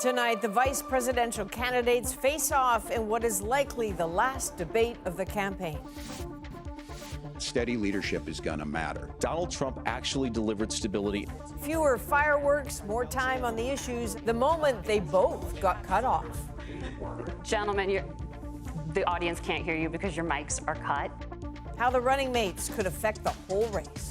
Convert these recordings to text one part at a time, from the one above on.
Tonight, the vice presidential candidates face off in what is likely the last debate of the campaign. Steady leadership is going to matter. Donald Trump actually delivered stability. Fewer fireworks, more time on the issues, the moment they both got cut off. Gentlemen, the audience can't hear you because your mics are cut. How the running mates could affect the whole race.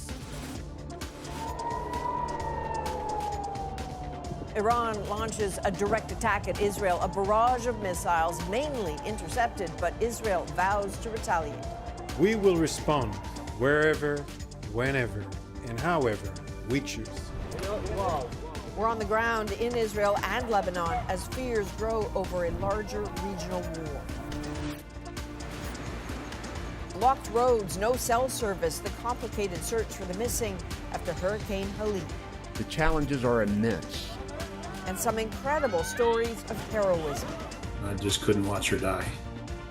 Iran launches a direct attack at Israel, a barrage of missiles mainly intercepted, but Israel vows to retaliate. We will respond wherever, whenever, and however we choose. We're on the ground in Israel and Lebanon as fears grow over a larger regional war. Locked roads, no cell service, the complicated search for the missing after Hurricane Helene. The challenges are immense. And some incredible stories of heroism. I just couldn't watch her die.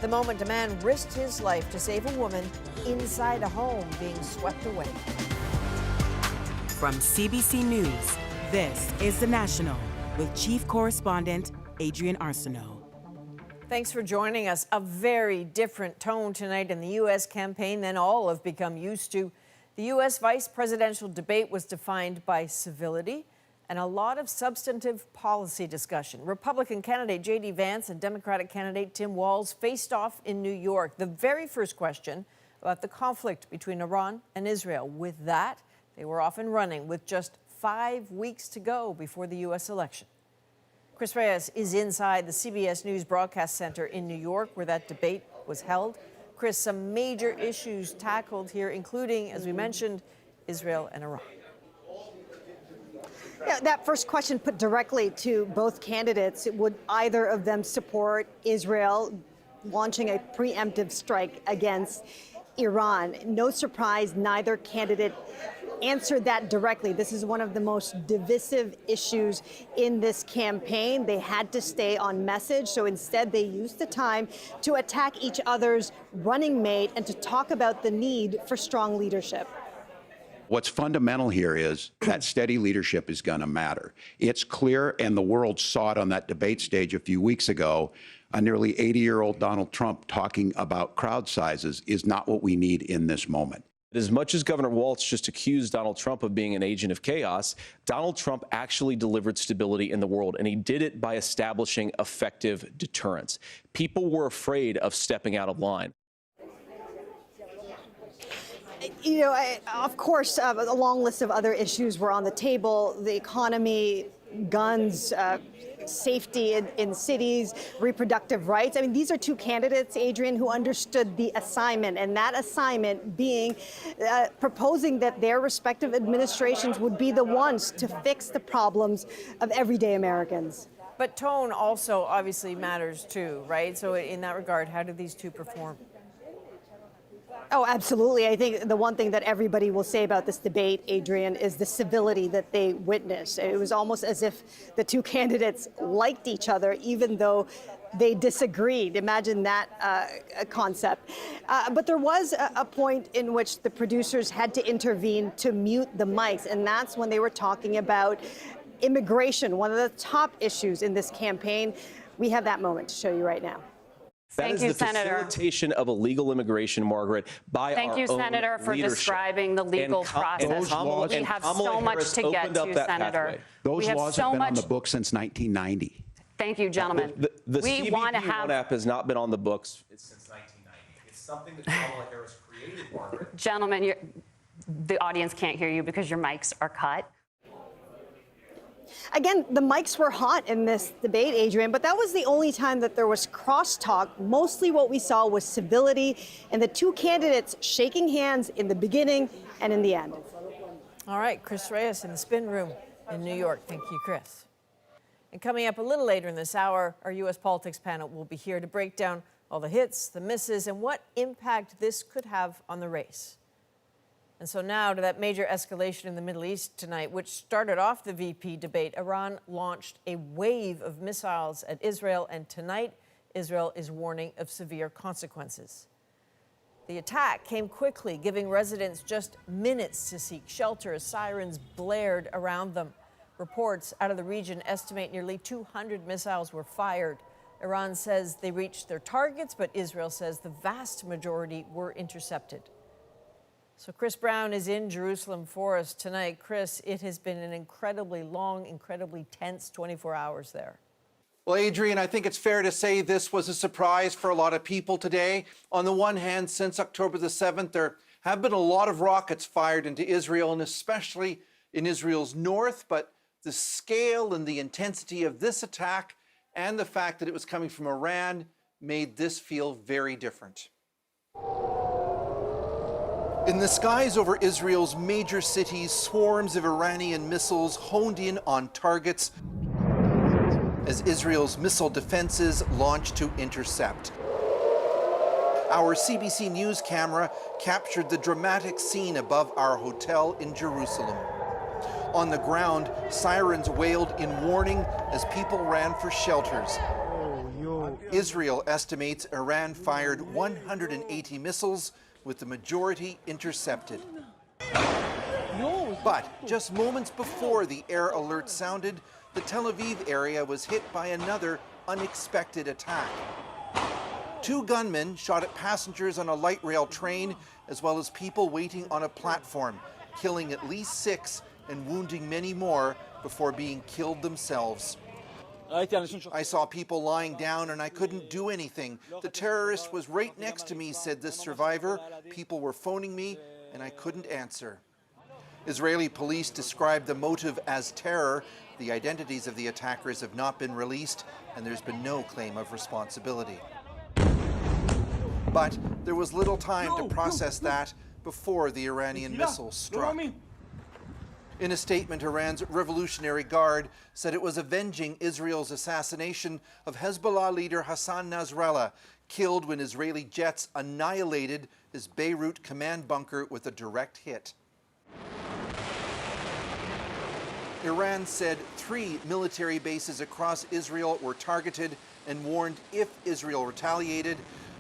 The moment a man risked his life to save a woman inside a home being swept away. From CBC News, this is The National with Chief Correspondent Adrienne Arsenault. Thanks for joining us. A very different tone tonight in the U.S. campaign than all have become used to. The U.S. vice presidential debate was defined by civility and a lot of substantive policy discussion. Republican candidate J.D. Vance and Democratic candidate Tim Walz faced off in New York. The very first question about the conflict between Iran and Israel. With that, they were off and running with just 5 weeks to go before the U.S. election. Chris Reyes is inside the CBS News Broadcast Center in New York, where that debate was held. Chris, some major issues tackled here, including, as we mentioned, Israel and Iran. Yeah, that first question put directly to both candidates. Would either of them support Israel launching a preemptive strike against Iran? No surprise, neither candidate answered that directly. This is one of the most divisive issues in this campaign. They had to stay on message, so instead they used the time to attack each other's running mate and to talk about the need for strong leadership. What's fundamental here is that steady leadership is going to matter. It's clear, and the world saw it on that debate stage a few weeks ago. A nearly 80-year-old Donald Trump talking about crowd sizes is not what we need in this moment. As much as Governor Walz just accused Donald Trump of being an agent of chaos, Donald Trump actually delivered stability in the world, and he did it by establishing effective deterrence. People were afraid of stepping out of line. You know, of course, a long list of other issues were on the table: the economy, guns, safety in cities, reproductive rights. I mean, these are two candidates, Adrienne, who understood the assignment, and that assignment being proposing that their respective administrations would be the ones to fix the problems of everyday Americans. But tone also obviously matters too, right? So in that regard, how did these two perform? Oh, absolutely. I think the one thing that everybody will say about this debate, Adrienne, is the civility that they witnessed. It was almost as if the two candidates liked each other, even though they disagreed. Imagine that concept. But there was a point in which the producers had to intervene to mute the mics, and that's when they were talking about immigration, one of the top issues in this campaign. We have that moment to show you right now. That is the facilitation of illegal immigration, Margaret, by our own leadership. Thank you, Senator, for describing the legal process. We have so much to get to, Senator. Those laws have been on the books since 1990. Thank you, gentlemen. The CBP app has not been on the books since 1990. It's something that Kamala Harris created, Margaret. Gentlemen, the audience can't hear you because your mics are cut. Again, the mics were hot in this debate, Adrienne, but that was the only time that there was crosstalk. Mostly what we saw was civility and the two candidates shaking hands in the beginning and in the end. All right, Chris Reyes in the spin room in New York. Thank you, Chris. And coming up a little later in this hour, our U.S. politics panel will be here to break down all the hits, the misses, and what impact this could have on the race. And so now to that major escalation in the Middle East tonight, which started off the VP debate. Iran launched a wave of missiles at Israel, and tonight Israel is warning of severe consequences. The attack came quickly, giving residents just minutes to seek shelter as sirens blared around them. Reports out of the region estimate nearly 200 missiles were fired. Iran says they reached their targets, but Israel says the vast majority were intercepted. So Chris Brown is in Jerusalem for us tonight. Chris, it has been an incredibly long, incredibly tense 24 hours there. Well, Adrian, I think it's fair to say this was a surprise for a lot of people today. On the one hand, since October the 7th, there have been a lot of rockets fired into Israel, and especially in Israel's north. But the scale and the intensity of this attack and the fact that it was coming from Iran made this feel very different. In the skies over Israel's major cities, swarms of Iranian missiles honed in on targets as Israel's missile defenses launched to intercept. Our CBC News camera captured the dramatic scene above our hotel in Jerusalem. On the ground, sirens wailed in warning as people ran for shelters. Israel estimates Iran fired 180 missiles, with the majority intercepted. But just moments before the air alert sounded, the Tel Aviv area was hit by another unexpected attack. 2 gunmen shot at passengers on a light rail train, as well as people waiting on a platform, killing at least 6 and wounding many more before being killed themselves. I saw people lying down and I couldn't do anything. The terrorist was right next to me, said this survivor. People were phoning me and I couldn't answer. Israeli police described the motive as terror. The identities of the attackers have not been released and there's been no claim of responsibility. But there was little time to process that before the Iranian missiles struck. In a statement, Iran's Revolutionary Guard said it was avenging Israel's assassination of Hezbollah leader Hassan Nasrallah, killed when Israeli jets annihilated his Beirut command bunker with a direct hit. Iran said 3 military bases across Israel were targeted and warned if Israel retaliated,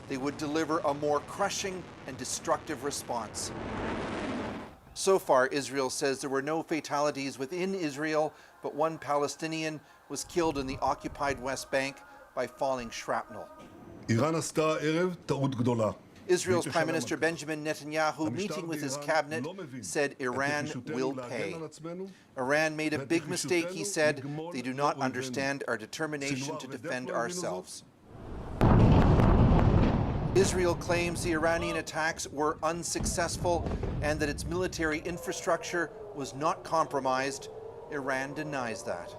they would deliver a more crushing and destructive response. So far, Israel says there were no fatalities within Israel, but 1 Palestinian was killed in the occupied West Bank by falling shrapnel. Israel's Prime Minister Benjamin Netanyahu, meeting with his cabinet, said Iran will pay. Iran made a big mistake, he said. They do not understand our determination to defend ourselves. Israel claims the Iranian attacks were unsuccessful and that its military infrastructure was not compromised. Iran denies that.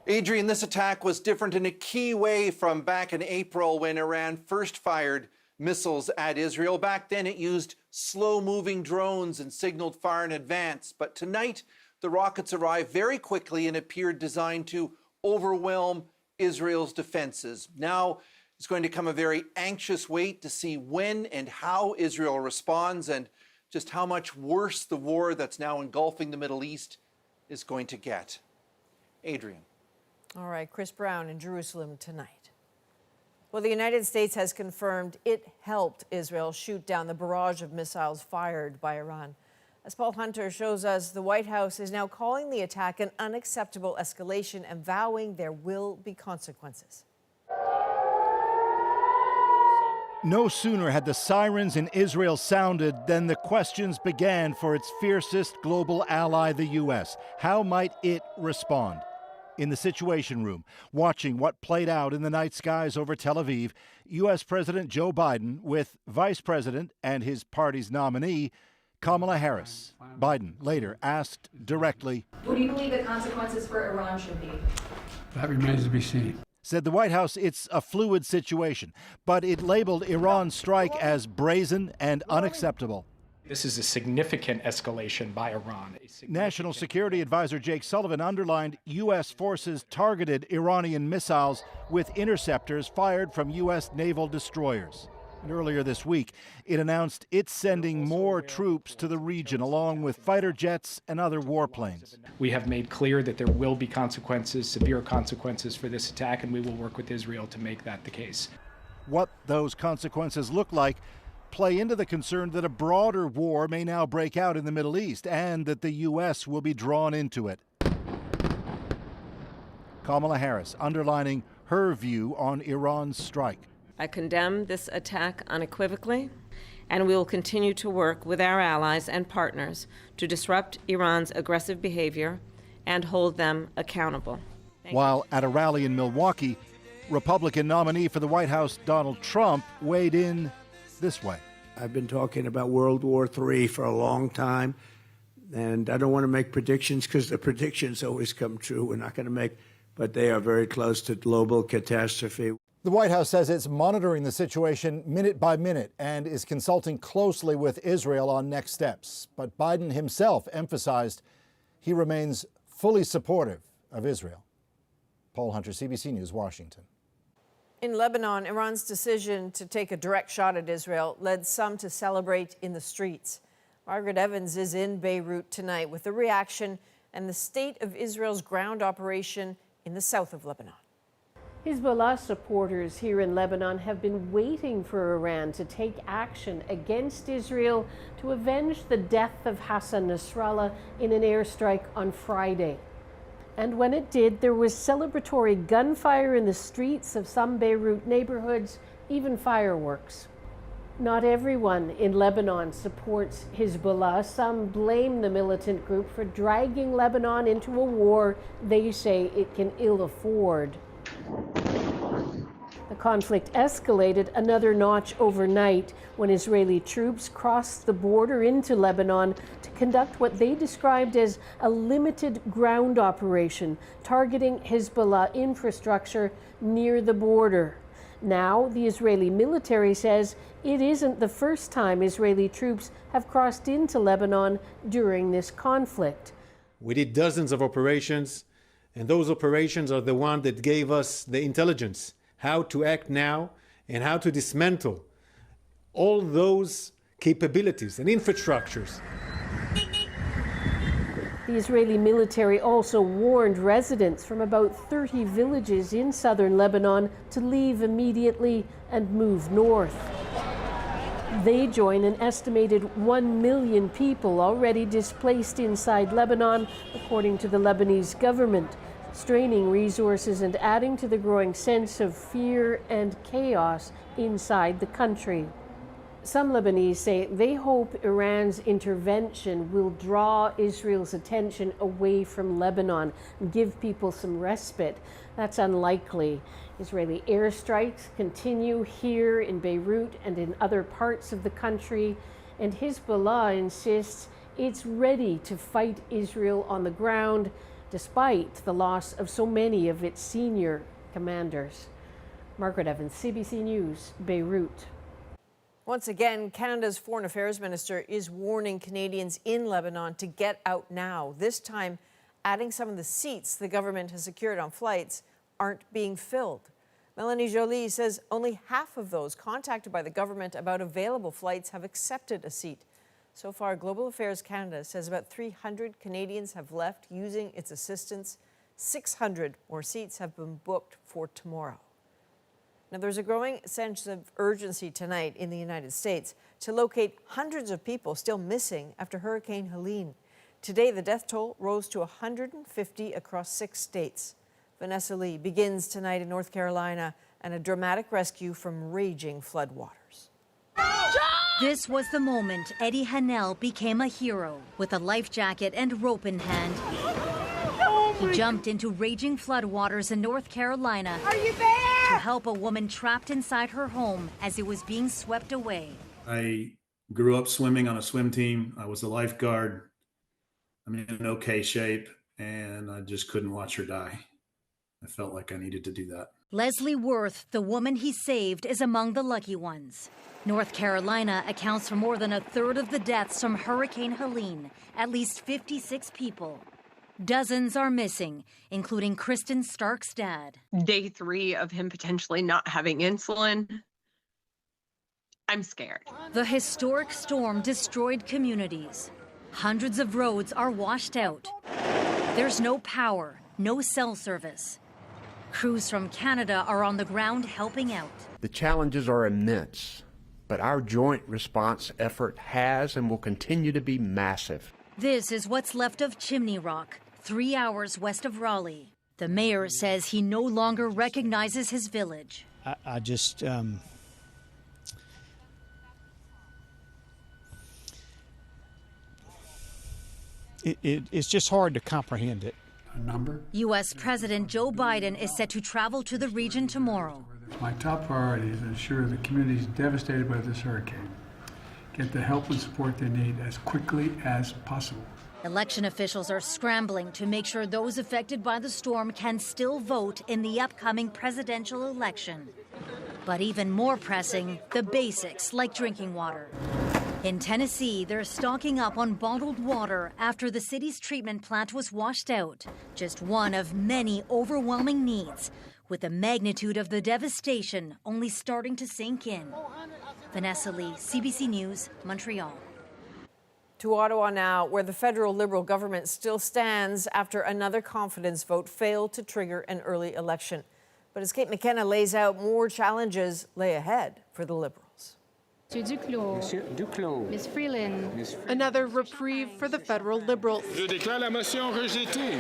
Adrian, this attack was different in a key way from back in April when Iran first fired missiles at Israel. Back then it used slow-moving drones and signaled far in advance. But tonight, the rockets arrived very quickly and appeared designed to overwhelm Israel's defenses. Now, it's going to come a very anxious wait to see when and how Israel responds and just how much worse the war that's now engulfing the Middle East is going to get. Adrian. All right, Chris Brown in Jerusalem tonight. Well, the United States has confirmed it helped Israel shoot down the barrage of missiles fired by Iran. As Paul Hunter shows us, the White House is now calling the attack an unacceptable escalation and vowing there will be consequences. No sooner had the sirens in Israel sounded than the questions began for its fiercest global ally, the U.S. How might it respond? In the Situation Room, watching what played out in the night skies over Tel Aviv, U.S. President Joe Biden with Vice President and his party's nominee, Kamala Harris. Biden later asked directly, "What do you believe the consequences for Iran should be?" That remains to be seen. Said the White House it's a fluid situation, but it labeled Iran's strike as brazen and unacceptable. This is a significant escalation by Iran. National Security Advisor Jake Sullivan underlined U.S. forces targeted Iranian missiles with interceptors fired from U.S. naval destroyers. And earlier this week, it announced it's sending more troops to the region, along with fighter jets and other warplanes. We have made clear that there will be consequences, severe consequences for this attack, and we will work with Israel to make that the case. What those consequences look like play into the concern that a broader war may now break out in the Middle East and that the U.S. will be drawn into it. Kamala Harris underlining her view on Iran's strike. I condemn this attack unequivocally, and we will continue to work with our allies and partners to disrupt Iran's aggressive behavior and hold them accountable. While at a rally in Milwaukee, Republican nominee for the White House, Donald Trump, weighed in this way. I've been talking about World War III for a long time, and I don't want to make predictions because the predictions always come true. We're not going to make, but they are very close to global catastrophe. The White House says it's monitoring the situation minute by minute and is consulting closely with Israel on next steps. But Biden himself emphasized he remains fully supportive of Israel. Paul Hunter, CBC News, Washington. In Lebanon, Iran's decision to take a direct shot at Israel led some to celebrate in the streets. Margaret Evans is in Beirut tonight with the reaction and the state of Israel's ground operation in the south of Lebanon. Hezbollah supporters here in Lebanon have been waiting for Iran to take action against Israel to avenge the death of Hassan Nasrallah in an airstrike on Friday. And when it did, there was celebratory gunfire in the streets of some Beirut neighborhoods, even fireworks. Not everyone in Lebanon supports Hezbollah. Some blame the militant group for dragging Lebanon into a war they say it can ill afford. The conflict escalated another notch overnight when Israeli troops crossed the border into Lebanon to conduct what they described as a limited ground operation targeting Hezbollah infrastructure near the border. Now, the Israeli military says it isn't the first time Israeli troops have crossed into Lebanon during this conflict. We did dozens of operations, and those operations are the one that gave us the intelligence, how to act now and how to dismantle all those capabilities and infrastructures. The Israeli military also warned residents from about 30 villages in southern Lebanon to leave immediately and move north. They join an estimated 1 million people already displaced inside Lebanon, according to the Lebanese government, straining resources and adding to the growing sense of fear and chaos inside the country. Some Lebanese say they hope Iran's intervention will draw Israel's attention away from Lebanon and give people some respite. That's unlikely. Israeli airstrikes continue here in Beirut and in other parts of the country, and Hezbollah insists it's ready to fight Israel on the ground, despite the loss of so many of its senior commanders. Margaret Evans, CBC News, Beirut. Once again, Canada's Foreign Affairs Minister is warning Canadians in Lebanon to get out now, this time adding some of the seats the government has secured on flights aren't being filled. Melanie Joly says only half of those contacted by the government about available flights have accepted a seat. So far, Global Affairs Canada says about 300 Canadians have left using its assistance. 600 more seats have been booked for tomorrow. Now, there's a growing sense of urgency tonight in the United States to locate hundreds of people still missing after Hurricane Helene. Today, the death toll rose to 150 across 6 states. Vanessa Lee begins tonight in North Carolina and a dramatic rescue from raging floodwaters. This was the moment Eddie Hanel became a hero. With a life jacket and rope in hand, he jumped into raging floodwaters in North Carolina. Are you there? To help a woman trapped inside her home as it was being swept away. I grew up swimming on a swim team. I was a lifeguard. I'm in okay shape, and I just couldn't watch her die. I felt like I needed to do that. Leslie Worth, the woman he saved, is among the lucky ones. North Carolina accounts for more than a third of the deaths from Hurricane Helene, at least 56 people. Dozens are missing, including Kristen Stark's dad. Day 3 of him potentially not having insulin. I'm scared. The historic storm destroyed communities. Hundreds of roads are washed out. There's no power, no cell service. Crews from Canada are on the ground helping out. The challenges are immense, but our joint response effort has and will continue to be massive. This is what's left of Chimney Rock, 3 hours west of Raleigh. The mayor says he no longer recognizes his village. I just, it's just hard to comprehend it. A number? U.S. President Joe Biden is set to travel to the region tomorrow. My top priority is to ensure the communities devastated by this hurricane get the help and support they need as quickly as possible. Election officials are scrambling to make sure those affected by the storm can still vote in the upcoming presidential election. But even more pressing, the basics like drinking water. In Tennessee, they're stocking up on bottled water after the city's treatment plant was washed out. Just one of many overwhelming needs, with the magnitude of the devastation only starting to sink in. Vanessa Lee, CBC News, Montreal. To Ottawa now, where the federal Liberal government still stands after another confidence vote failed to trigger an early election. But as Kate McKenna lays out, more challenges lay ahead for the Liberals. Monsieur Duclos. Ms. Freeland. Another reprieve for the federal Liberals. Je déclare la motion rejetée.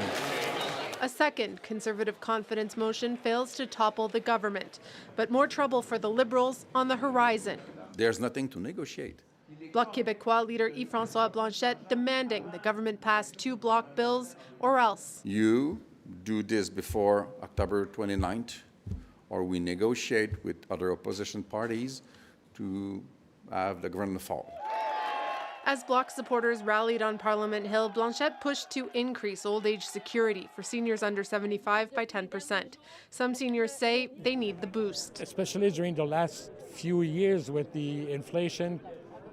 A second Conservative confidence motion fails to topple the government, but more trouble for the Liberals on the horizon. There's nothing to negotiate. Bloc Québécois leader Yves-François Blanchet demanding the government pass 2 bloc bills or else. You do this before October 29th, or we negotiate with other opposition parties to have the government fall. As Bloc supporters rallied on Parliament Hill, Blanchet pushed to increase old age security for seniors under 75 by 10%. Some seniors say they need the boost. Especially during the last few years with the inflation,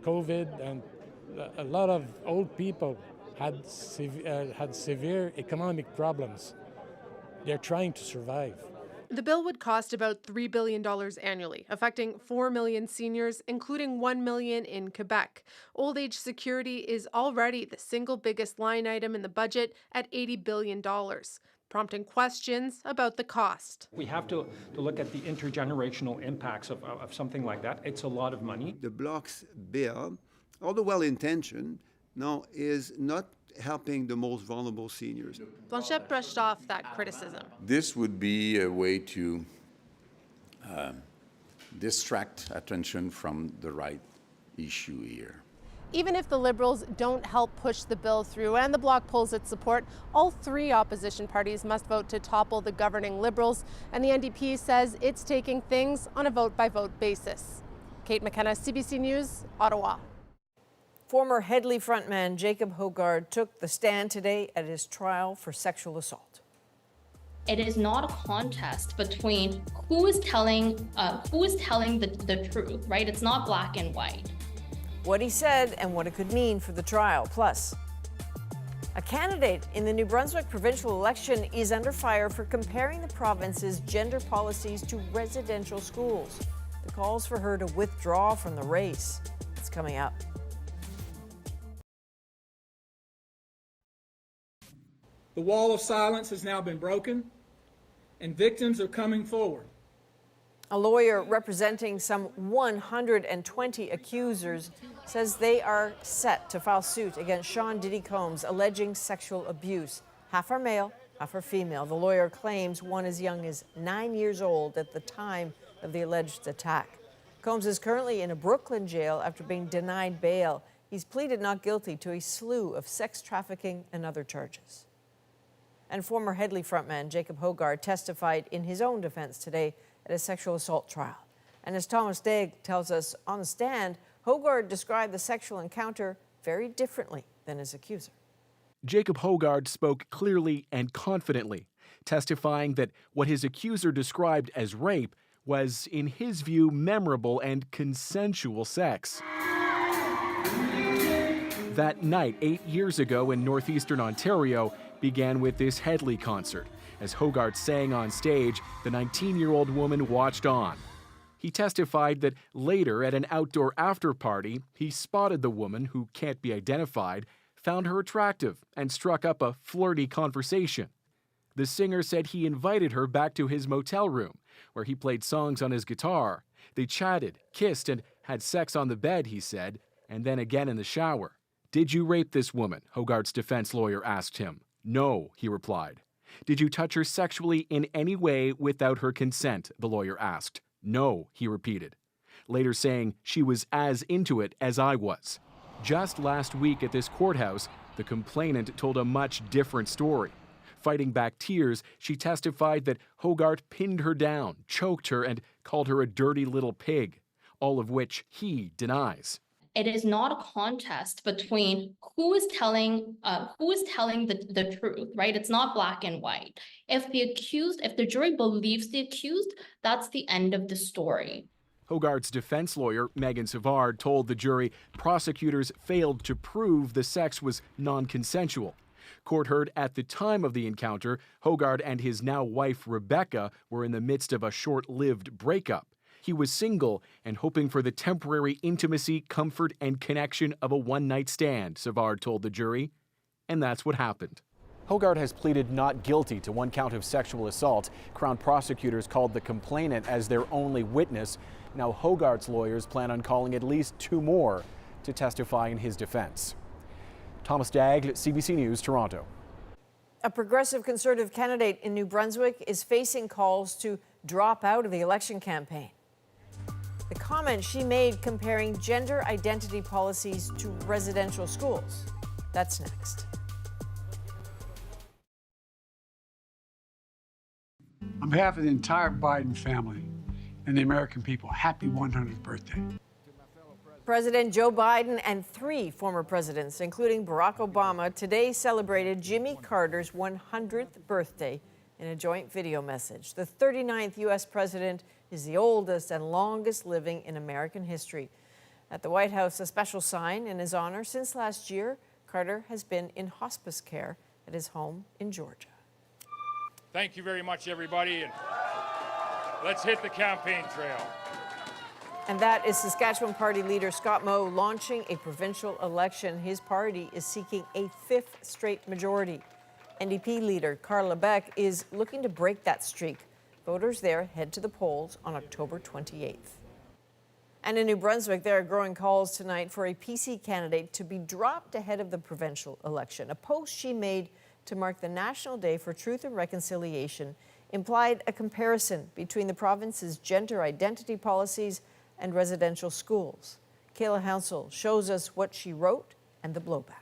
COVID, and a lot of old people had severe economic problems. They're trying to survive. The bill would cost about $3 billion annually, affecting 4 million seniors, including 1 million in Quebec. Old age security is already the single biggest line item in the budget at $80 billion, prompting questions about the cost. We have to look at the intergenerational impacts of something like that. It's a lot of money. The Bloc's bill, although well-intentioned, now is not helping the most vulnerable seniors. Blanchet brushed off that criticism. This would be a way to distract attention from the right issue here. Even if the Liberals don't help push the bill through and the Bloc pulls its support, all 3 opposition parties must vote to topple the governing Liberals, and the NDP says it's taking things on a vote-by-vote basis. Kate McKenna, CBC News, Ottawa. Former Headley frontman Jacob Hoggard took the stand today at his trial for sexual assault. It is not a contest between who is telling the truth, right? It's not black and white. What he said and what it could mean for the trial. Plus, a candidate in the New Brunswick provincial election is under fire for comparing the province's gender policies to residential schools. The calls for her to withdraw from the race. It's coming up. The wall of silence has now been broken, and victims are coming forward. A lawyer representing some 120 accusers says they are set to file suit against Sean Diddy Combs, alleging sexual abuse. Half are male, half are female. The lawyer claims one as young as 9 years old at the time of the alleged attack. Combs is currently in a Brooklyn jail after being denied bail. He's pleaded not guilty to a slew of sex trafficking and other charges. And former Headley frontman Jacob Hoggard testified in his own defense today at a sexual assault trial. And as Thomas Daigle tells us on the stand, Hoggard described the sexual encounter very differently than his accuser. Jacob Hoggard spoke clearly and confidently, testifying that what his accuser described as rape was, in his view, memorable and consensual sex. That night, 8 years ago in northeastern Ontario, began with this Headley concert. As Hoggard sang on stage, the 19-year-old woman watched on. He testified that later at an outdoor after-party, he spotted the woman, who can't be identified, found her attractive, and struck up a flirty conversation. The singer said he invited her back to his motel room, where he played songs on his guitar. They chatted, kissed, and had sex on the bed, he said, and then again in the shower. "Did you rape this woman?" Hoggard's defense lawyer asked him. "No," he replied. Did you touch her sexually in any way without her consent? The lawyer asked. No, he repeated, later saying she was as into it as I was. Just last week at this courthouse, the complainant told a much different story. Fighting back tears, she testified that Hoggard pinned her down, choked her, and called her a dirty little pig, all of which he denies. It is not a contest between who is telling the truth, right? It's not black and white. If the jury believes the accused, that's the end of the story. Hoggard's defense lawyer, Megan Savard, told the jury prosecutors failed to prove the sex was non-consensual. Court heard at the time of the encounter, Hoggard and his now wife Rebecca were in the midst of a short-lived breakup. He was single and hoping for the temporary intimacy, comfort, and connection of a one-night stand, Savard told the jury. And that's what happened. Hoggard has pleaded not guilty to one count of sexual assault. Crown prosecutors called the complainant as their only witness. Now Hoggard's lawyers plan on calling at least 2 more to testify in his defense. Thomas Daigle, CBC News, Toronto. A progressive Conservative candidate in New Brunswick is facing calls to drop out of the election campaign. The comment she made comparing gender identity policies to residential schools. That's next. On behalf of the entire Biden family and the American people, happy 100th birthday. President Joe Biden and 3 former presidents, including Barack Obama, today celebrated Jimmy Carter's 100th birthday in a joint video message. The 39th U.S. president is the oldest and longest living in American history. At the White House, a special sign in his honor. Since last year, Carter has been in hospice care at his home in Georgia. Thank you very much, everybody, and let's hit the campaign trail. And that is Saskatchewan Party leader Scott Moe launching a provincial election. His party is seeking a 5th straight majority. NDP leader Carl Lebec is looking to break that streak. Voters there head to the polls on October 28th. And in New Brunswick, there are growing calls tonight for a PC candidate to be dropped ahead of the provincial election. A post she made to mark the National Day for Truth and Reconciliation implied a comparison between the province's gender identity policies and residential schools. Kayla Hansel shows us what she wrote and the blowback.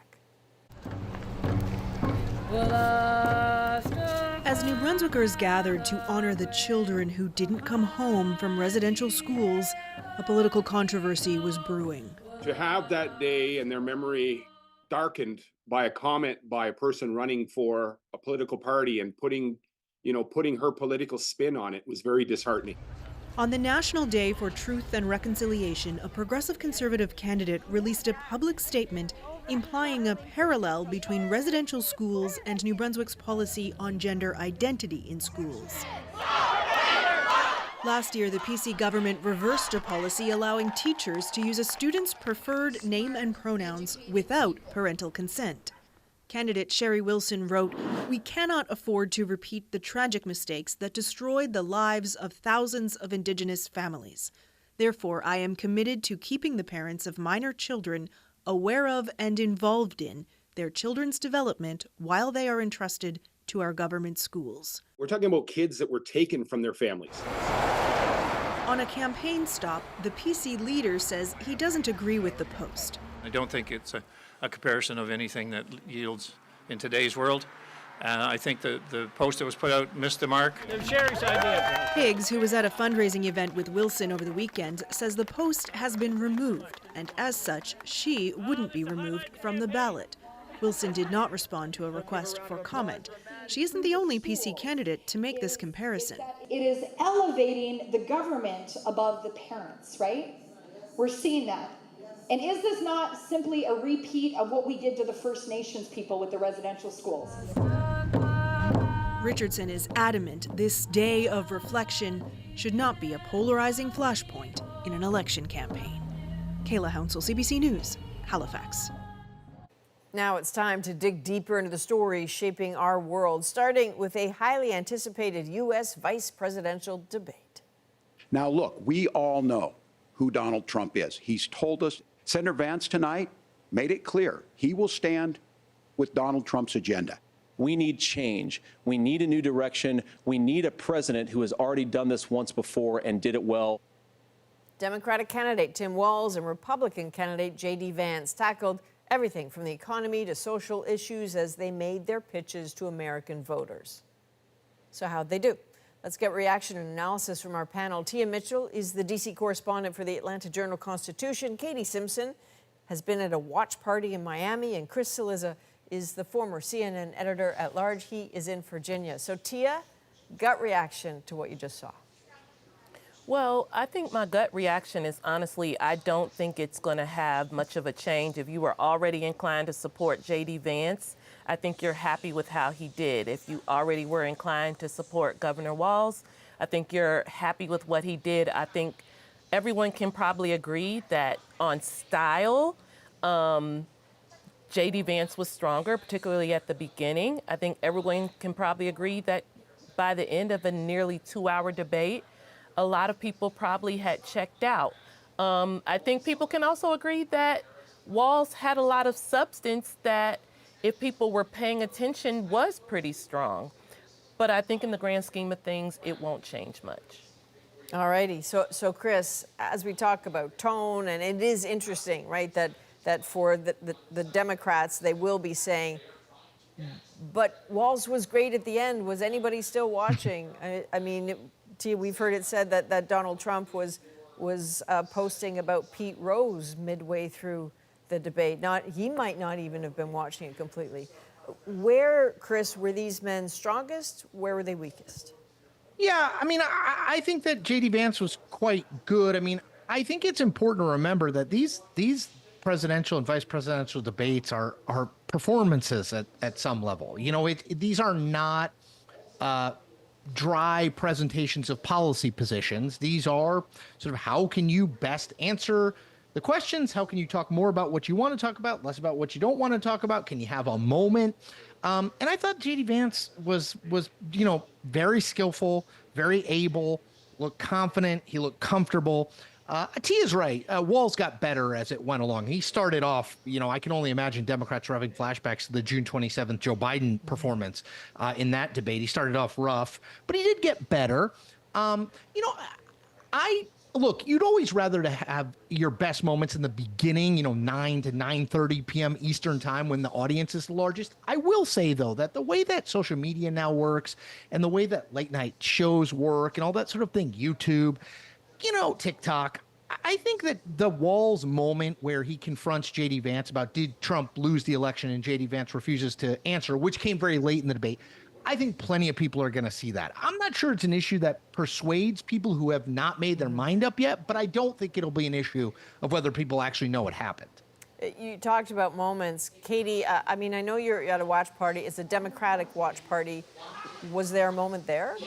As New Brunswickers gathered to honor the children who didn't come home from residential schools, a political controversy was brewing. To have that day and their memory darkened by a comment by a person running for a political party and putting her political spin on it was very disheartening. On the National Day for Truth and Reconciliation, a progressive Conservative candidate released a public statement implying a parallel between residential schools and New Brunswick's policy on gender identity in schools. Last year, the PC government reversed a policy allowing teachers to use a student's preferred name and pronouns without parental consent. Candidate Sherry Wilson wrote, "We cannot afford to repeat the tragic mistakes that destroyed the lives of thousands of Indigenous families. Therefore, I am committed to keeping the parents of minor children aware of and involved in their children's development while they are entrusted to our government schools." We're talking about kids that were taken from their families. On a campaign stop, the PC leader says he doesn't agree with the post. I don't think it's a comparison of anything that yields in today's world. I think the post that was put out missed the mark. Higgs, who was at a fundraising event with Wilson over the weekend, says the post has been removed, and as such, she wouldn't be removed from the ballot. Wilson did not respond to a request for comment. She isn't the only PC candidate to make this comparison. It is elevating the government above the parents, right? We're seeing that. And is this not simply a repeat of what we did to the First Nations people with the residential schools? Richardson is adamant this day of reflection should not be a polarizing flashpoint in an election campaign. Kayla Hounsell, CBC News, Halifax. Now it's time to dig deeper into the stories shaping our world, starting with a highly anticipated U.S. vice presidential debate. Now look, we all know who Donald Trump is. He's told us. Senator Vance tonight made it clear he will stand with Donald Trump's agenda. We need change. We need a new direction. We need a president who has already done this once before and did it well. Democratic candidate Tim Walz and Republican candidate J.D. Vance tackled everything from the economy to social issues as they made their pitches to American voters. So how'd they do? Let's get reaction and analysis from our panel. Tia Mitchell is the D.C. correspondent for the Atlanta Journal-Constitution. Katie Simpson has been at a watch party in Miami, and Chris Cillizza is the former CNN editor-at-large. He is in Virginia. So Tia, gut reaction to what you just saw? Well, I think my gut reaction is, honestly, I don't think it's going to have much of a change. If you were already inclined to support J.D. Vance, I think you're happy with how he did. If you already were inclined to support Governor Walz, I think you're happy with what he did. I think everyone can probably agree that on style, J.D. Vance was stronger, particularly at the beginning. I think everyone can probably agree that by the end of a nearly 2-hour debate, a lot of people probably had checked out. I think people can also agree that Walz had a lot of substance that, if people were paying attention, was pretty strong. But I think in the grand scheme of things, it won't change much. All righty. So Chris, as we talk about tone, and it is interesting, right, that for the Democrats, they will be saying, but Walz was great at the end. Was anybody still watching? I mean, we've heard it said that Donald Trump was posting about Pete Rose midway through the debate. He might not even have been watching it completely. Where, Chris, were these men strongest? Where were they weakest? Yeah, I mean, I think that J.D. Vance was quite good. I mean, I think it's important to remember that these presidential and vice presidential debates are performances at some level. You know, these are not dry presentations of policy positions. These are sort of how can you best answer the questions? How can you talk more about what you want to talk about, less about what you don't want to talk about? Can you have a moment? And I thought J.D. Vance was very skillful, very able, looked confident. He looked comfortable. Tia's right. Walz got better as it went along. He started off, I can only imagine Democrats were having flashbacks to the June 27th Joe Biden performance in that debate. He started off rough, but he did get better. Look, you'd always rather to have your best moments in the beginning, 9 to 9:30 p.m. Eastern time when the audience is the largest. I will say, though, that the way that social media now works and the way that late night shows work and all that sort of thing, YouTube, TikTok, I think that the Walz moment where he confronts J.D. Vance about did Trump lose the election and J.D. Vance refuses to answer, which came very late in the debate, I think plenty of people are going to see that. I'm not sure it's an issue that persuades people who have not made their mind up yet, but I don't think it'll be an issue of whether people actually know what happened. You talked about moments. Katie, I know you're at a watch party. It's a Democratic watch party. Was there a moment there?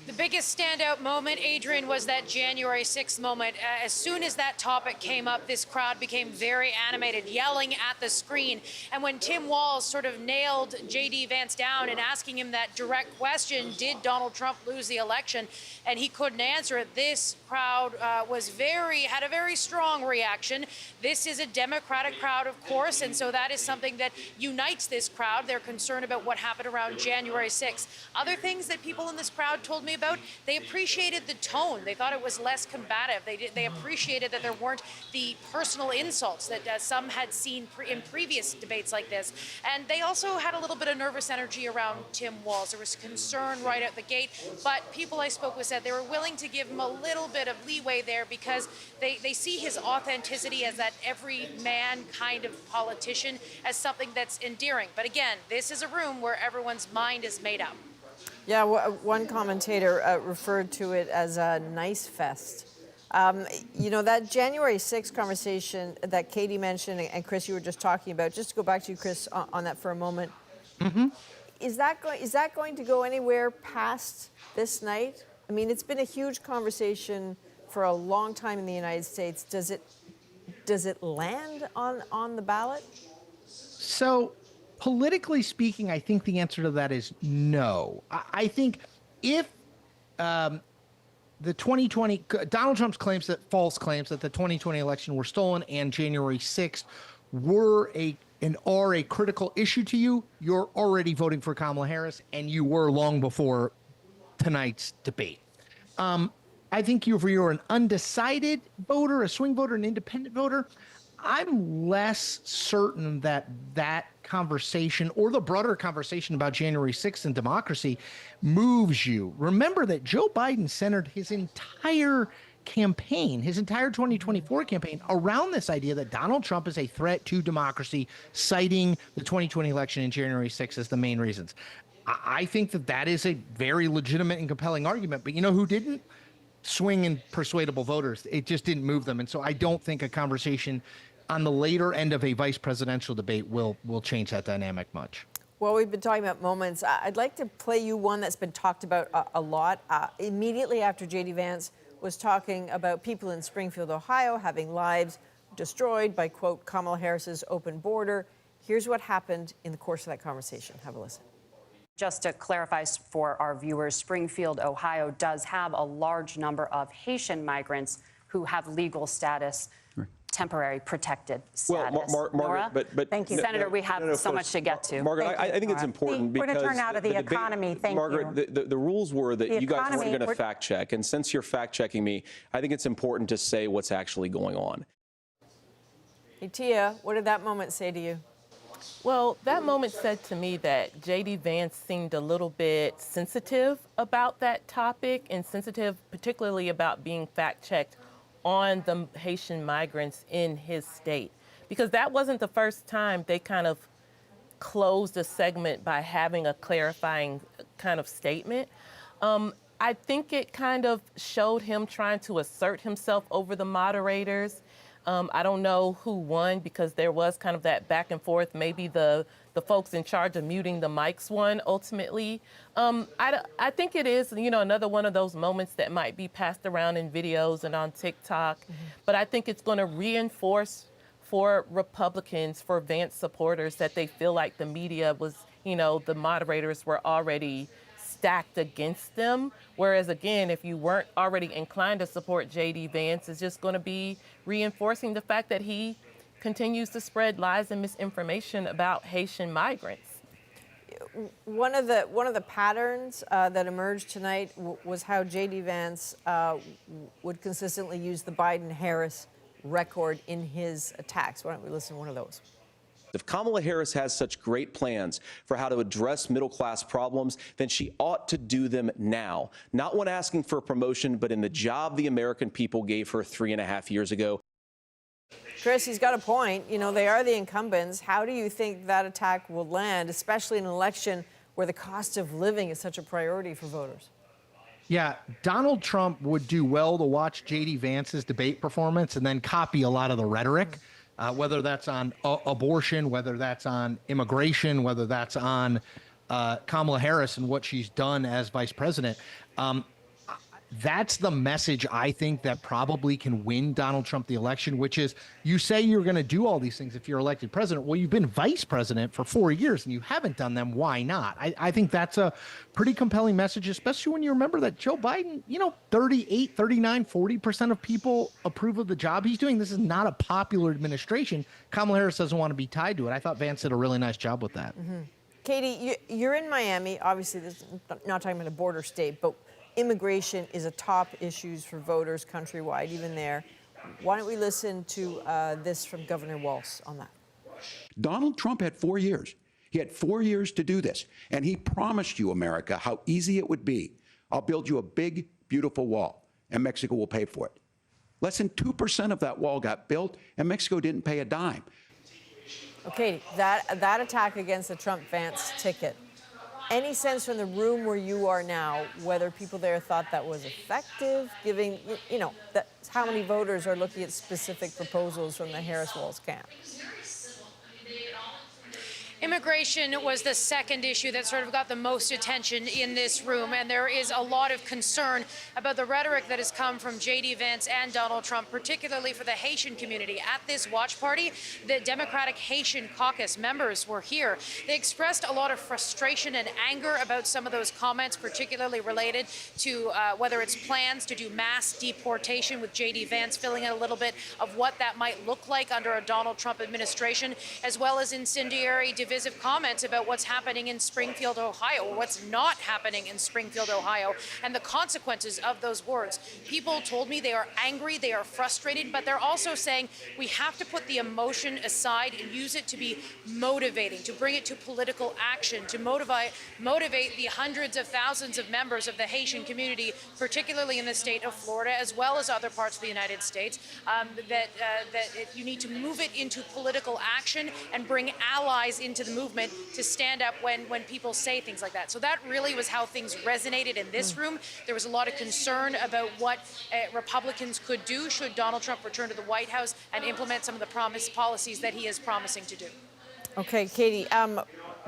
The biggest standout moment, Adrian, was that January 6th moment. As soon as that topic came up, this crowd became very animated, yelling at the screen. And when Tim Walz sort of nailed J.D. Vance down and asking him that direct question, did Donald Trump lose the election? And he couldn't answer it. This crowd had a very strong reaction. This is a Democratic crowd, of course, and so that is something that unites this crowd. They're concerned about what happened around January 6th. Other things that people in this crowd told me about, they appreciated the tone. They thought it was less combative. They appreciated that there weren't the personal insults that some had seen in previous debates like this. And they also had a little bit of nervous energy around Tim Walz. There was concern right out the gate, but people I spoke with said they were willing to give him a little bit of leeway there because they see his authenticity as that everyman kind of politician as something that's endearing. But again, this is a room where everyone's mind is made up. Yeah, one commentator referred to it as a nice fest. That January 6th conversation that Katie mentioned and Chris, you were just talking about, just to go back to you, Chris, on that for a moment. Mm-hmm. Is that going to go anywhere past this night? I mean, it's been a huge conversation for a long time in the United States. Does it land on the ballot? So, politically speaking, I think the answer to that is no. I think if the 2020 Donald Trump's false claims that the 2020 election were stolen and January 6th were a and are a critical issue to you, you're already voting for Kamala Harris, and you were long before tonight's debate. I think if you're an undecided voter, a swing voter, an independent voter, I'm less certain that that conversation or the broader conversation about January 6th and democracy moves you. Remember that Joe Biden centered his entire campaign, his entire 2024 campaign, around this idea that Donald Trump is a threat to democracy, citing the 2020 election and January 6th as the main reasons. I think that that is a very legitimate and compelling argument, but you know who didn't? Swing and persuadable voters. It just didn't move them. And so I don't think a conversation on the later end of a vice presidential debate will change that dynamic much. Well, we've been talking about moments. I'd like to play you one that's been talked about a lot. Immediately after J.D. Vance was talking about people in Springfield, Ohio, having lives destroyed by, quote, Kamala Harris's open border. Here's what happened in the course of that conversation. Have a listen. Just to clarify for our viewers, Springfield, Ohio does have a large number of Haitian migrants who have legal status, temporary protected status. Well, Margaret, but thank you, Senator. We have so much to get to. Margaret, I think it's important because we're going to turn out of the economy. Thank you, Margaret. The rules were that you guys weren't going to fact check, and since you're fact checking me, I think it's important to say what's actually going on. Hey, Tia, what did that moment say to you? Well, that moment said to me that J.D. Vance seemed a little bit sensitive about that topic, and sensitive particularly about being fact-checked on the Haitian migrants in his state. Because that wasn't the first time they kind of closed a segment by having a clarifying kind of statement. I think it kind of showed him trying to assert himself over the moderators. I don't know who won because there was kind of that back and forth. Maybe the folks in charge of muting the mics won ultimately. I think it is, another one of those moments that might be passed around in videos and on TikTok. Mm-hmm. But I think it's going to reinforce for Republicans, for Vance supporters, that they feel like the media was, the moderators were already stacked against them. Whereas, again, if you weren't already inclined to support J.D. Vance, it's just going to be reinforcing the fact that he continues to spread lies and misinformation about Haitian migrants. One of the patterns that emerged tonight was how J.D. Vance would consistently use the Biden-Harris record in his attacks. Why don't we listen to one of those? If Kamala Harris has such great plans for how to address middle-class problems, then she ought to do them now. Not when asking for a promotion, but in the job the American people gave her 3.5 years ago. Chris, he's got a point. They are the incumbents. How do you think that attack will land, especially in an election where the cost of living is such a priority for voters? Yeah, Donald Trump would do well to watch J.D. Vance's debate performance and then copy a lot of the rhetoric. Whether that's on abortion, whether that's on immigration, whether that's on Kamala Harris and what she's done as vice president. That's the message I think that probably can win Donald Trump the election, which is you say you're going to do all these things if you're elected president. Well, you've been vice president for 4 years and you haven't done them. Why not? I think that's a pretty compelling message, especially when you remember that Joe Biden, 38, 39, 40% of people approve of the job he's doing. This is not a popular administration. Kamala Harris doesn't want to be tied to it. I thought Vance did a really nice job with that. Mm-hmm. Katie, you're in Miami. Obviously, this is not talking about a border state, but immigration is a top issue for voters countrywide, even there. Why don't we listen to this from Governor Walz on that? Donald Trump had 4 years. He had 4 years to do this. And he promised you, America, how easy it would be. I'll build you a big, beautiful wall, and Mexico will pay for it. Less than 2% of that wall got built, and Mexico didn't pay a dime. Okay, that attack against the Trump-Vance ticket, any sense from the room where you are now whether people there thought that was effective, giving, that's how many voters are looking at specific proposals from the Harris-Walz camp? Immigration was the second issue that sort of got the most attention in this room, and there is a lot of concern about the rhetoric that has come from J.D. Vance and Donald Trump, particularly for the Haitian community. At this watch party, the Democratic Haitian Caucus members were here. They expressed a lot of frustration and anger about some of those comments, particularly related to whether it's plans to do mass deportation, with J.D. Vance filling in a little bit of what that might look like under a Donald Trump administration, as well as incendiary divisive comments about what's happening in Springfield, Ohio, or what's not happening in Springfield, Ohio, and the consequences of those words. People told me they are angry, they are frustrated, but they're also saying we have to put the emotion aside and use it to be motivating, to bring it to political action, to motivate the hundreds of thousands of members of the Haitian community, particularly in the state of Florida, as well as other parts of the United States, that you need to move it into political action and bring allies into the movement to stand up when people say things like that. So that really was how things resonated in this room. There was a lot of concern about what Republicans could do should Donald Trump return to the White House and implement some of the promised policies that he is promising to do. Okay, Katie,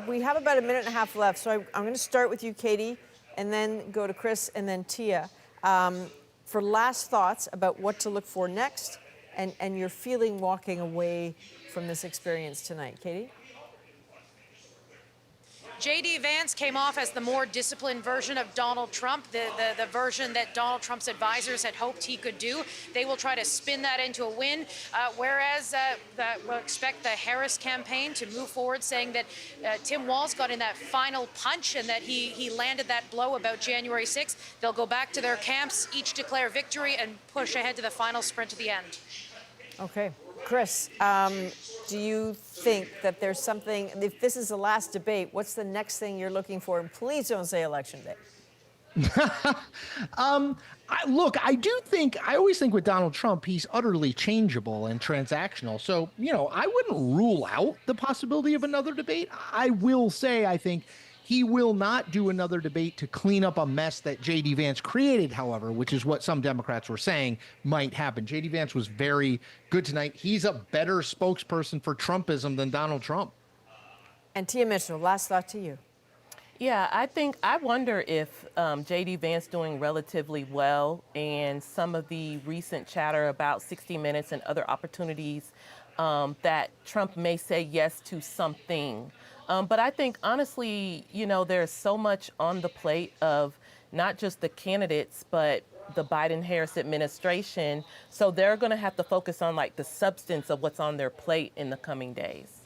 we have about a minute and a half left, so I'm going to start with you, Katie, and then go to Chris and then Tia. For last thoughts about what to look for next and your feeling walking away from this experience tonight. Katie? J.D. Vance came off as the more disciplined version of Donald Trump, the version that Donald Trump's advisors had hoped he could do. They will try to spin that into a win, whereas we'll expect the Harris campaign to move forward, saying that Tim Walz got in that final punch and that he landed that blow about January 6th. They'll go back to their camps, each declare victory, and push ahead to the final sprint to the end. Okay. Chris, do you think that there's something, if this is the last debate, what's the next thing you're looking for? And please don't say Election Day. Look, I always think with Donald Trump, he's utterly changeable and transactional. So, I wouldn't rule out the possibility of another debate. I will say, I think he will not do another debate to clean up a mess that J.D. Vance created, however, which is what some Democrats were saying might happen. J.D. Vance was very good tonight. He's a better spokesperson for Trumpism than Donald Trump. And Tia Mitchell, last thought to you. Yeah, I wonder if J.D. Vance doing relatively well and some of the recent chatter about 60 Minutes and other opportunities that Trump may say yes to something. But I think, honestly, there's so much on the plate of not just the candidates, but the Biden-Harris administration. So they're going to have to focus on, the substance of what's on their plate in the coming days.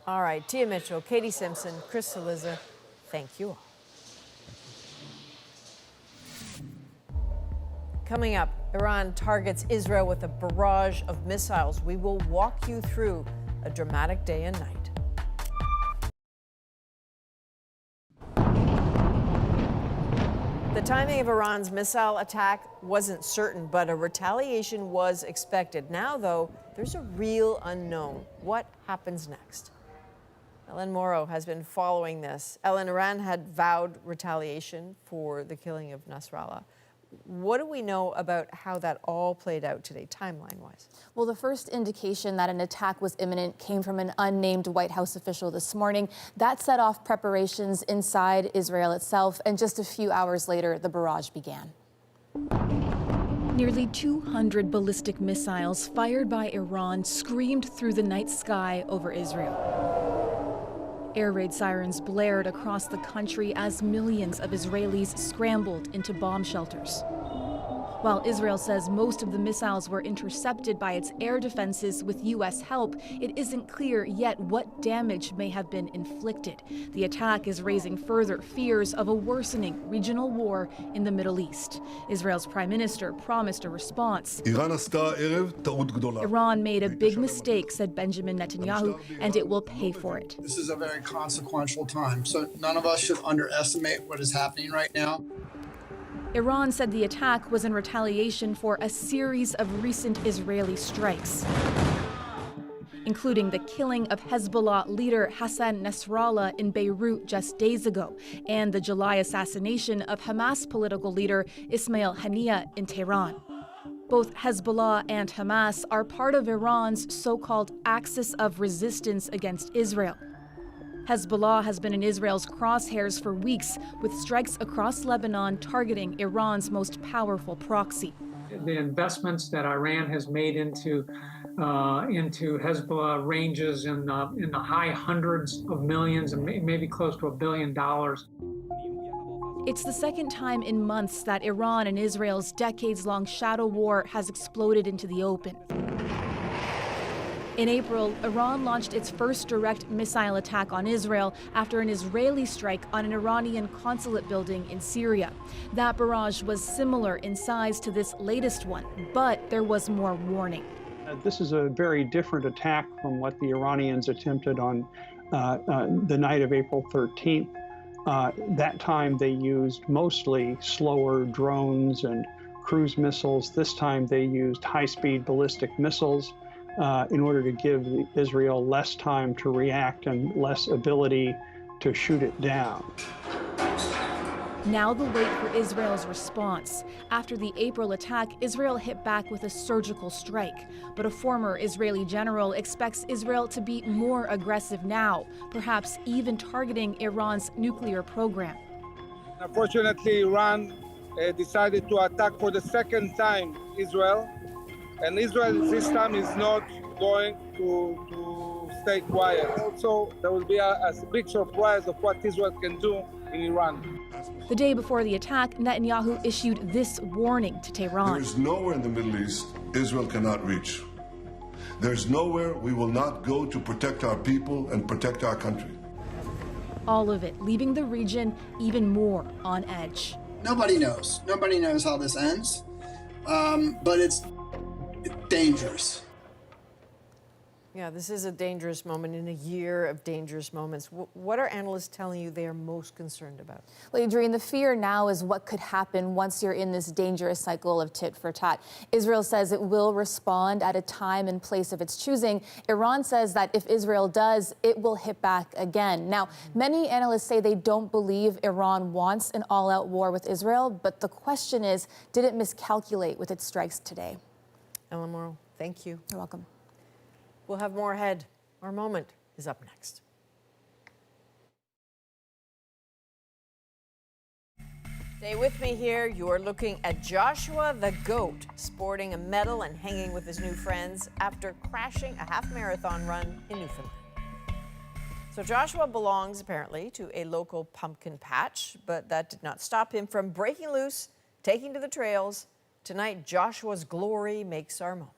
All right. Tia Mitchell, Katie Simpson, Chris Cillizza, thank you all. Coming up, Iran targets Israel with a barrage of missiles. We will walk you through a dramatic day and night. The timing of Iran's missile attack wasn't certain, but a retaliation was expected. Now, though, there's a real unknown. What happens next? Ellen Morrow has been following this. Ellen, Iran had vowed retaliation for the killing of Nasrallah. What do we know about how that all played out today, timeline-wise? Well, the first indication that an attack was imminent came from an unnamed White House official this morning. That set off preparations inside Israel itself, and just a few hours later, the barrage began. Nearly 200 ballistic missiles fired by Iran screamed through the night sky over Israel. Air raid sirens blared across the country as millions of Israelis scrambled into bomb shelters. While Israel says most of the missiles were intercepted by its air defenses with U.S. help, it isn't clear yet what damage may have been inflicted. The attack is raising further fears of a worsening regional war in the Middle East. Israel's prime minister promised a response. Iran made a big mistake, said Benjamin Netanyahu, and it will pay for it. This is a very consequential time, so none of us should underestimate what is happening right now. Iran said the attack was in retaliation for a series of recent Israeli strikes, including the killing of Hezbollah leader Hassan Nasrallah in Beirut just days ago, and the July assassination of Hamas political leader Ismail Haniyeh in Tehran. Both Hezbollah and Hamas are part of Iran's so-called axis of resistance against Israel. Hezbollah has been in Israel's crosshairs for weeks, with strikes across Lebanon targeting Iran's most powerful proxy. The investments that Iran has made into Hezbollah ranges in the high hundreds of millions and maybe close to $1 billion. It's the second time in months that Iran and Israel's decades-long shadow war has exploded into the open. In April, Iran launched its first direct missile attack on Israel after an Israeli strike on an Iranian consulate building in Syria. That barrage was similar in size to this latest one, but there was more warning. This is a very different attack from what the Iranians attempted on the night of April 13th. That time they used mostly slower drones and cruise missiles. This time they used high-speed ballistic missiles in order to give Israel less time to react and less ability to shoot it down. Now the wait for Israel's response. After the April attack, Israel hit back with a surgical strike. But a former Israeli general expects Israel to be more aggressive now, perhaps even targeting Iran's nuclear program. Unfortunately, Iran decided to attack for the second time Israel. And Israel this time is not going to stay quiet. Also, there will be a big surprise of what Israel can do in Iran. The day before the attack, Netanyahu issued this warning to Tehran. There is nowhere in the Middle East Israel cannot reach. There's nowhere we will not go to protect our people and protect our country. All of it leaving the region even more on edge. Nobody knows. Nobody knows how this ends, but it's dangerous. Yeah, this is a dangerous moment in a year of dangerous moments. What are analysts telling you they are most concerned about? Well, Adrienne, the fear now is what could happen once you're in this dangerous cycle of tit for tat. Israel says it will respond at a time and place of its choosing. Iran says that if Israel does, it will hit back again. Now, many analysts say they don't believe Iran wants an all-out war with Israel, but the question is, did it miscalculate with its strikes today? Ellen Morrow, thank you. You're welcome. We'll have more ahead. Our moment is up next. Stay with me here. You're looking at Joshua the goat, sporting a medal and hanging with his new friends after crashing a half marathon run in Newfoundland. So Joshua belongs apparently to a local pumpkin patch, but that did not stop him from breaking loose, taking to the trails. Tonight, Joshua's glory makes our moment.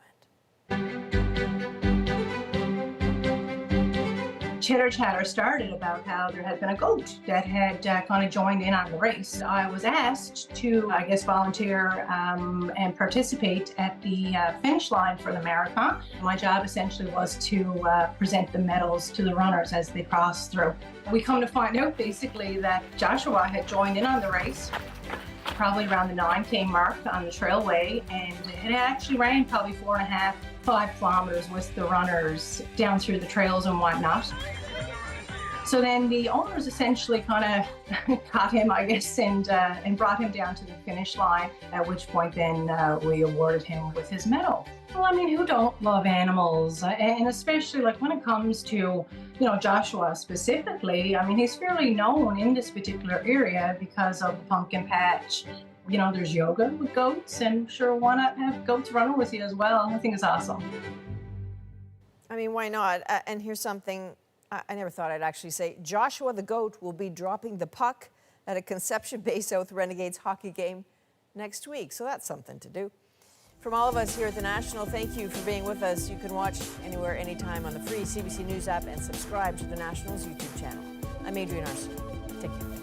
Chitter chatter started about how there had been a goat that had kind of joined in on the race. I was asked to, volunteer and participate at the finish line for the marathon. My job essentially was to present the medals to the runners as they crossed through. We come to find out basically that Joshua had joined in on the race probably around the 9K mark on the trailway, and it actually ran probably 4.5, 5 kilometers with the runners down through the trails and whatnot. So then the owners essentially kind of caught him, I guess, and brought him down to the finish line, at which point then we awarded him with his medal. Well, I mean, who don't love animals? And especially like when it comes to, Joshua specifically, I mean, he's fairly known in this particular area because of the pumpkin patch. There's yoga with goats, and sure, why not have goats running with you as well? I think it's awesome. I mean, why not? And here's something I never thought I'd actually say. Joshua the goat will be dropping the puck at a Conception Bay South Renegades hockey game next week. So that's something to do. From all of us here at The National, thank you for being with us. You can watch anywhere, anytime on the free CBC News app and subscribe to The National's YouTube channel. I'm Adrienne Arsenault. Take care.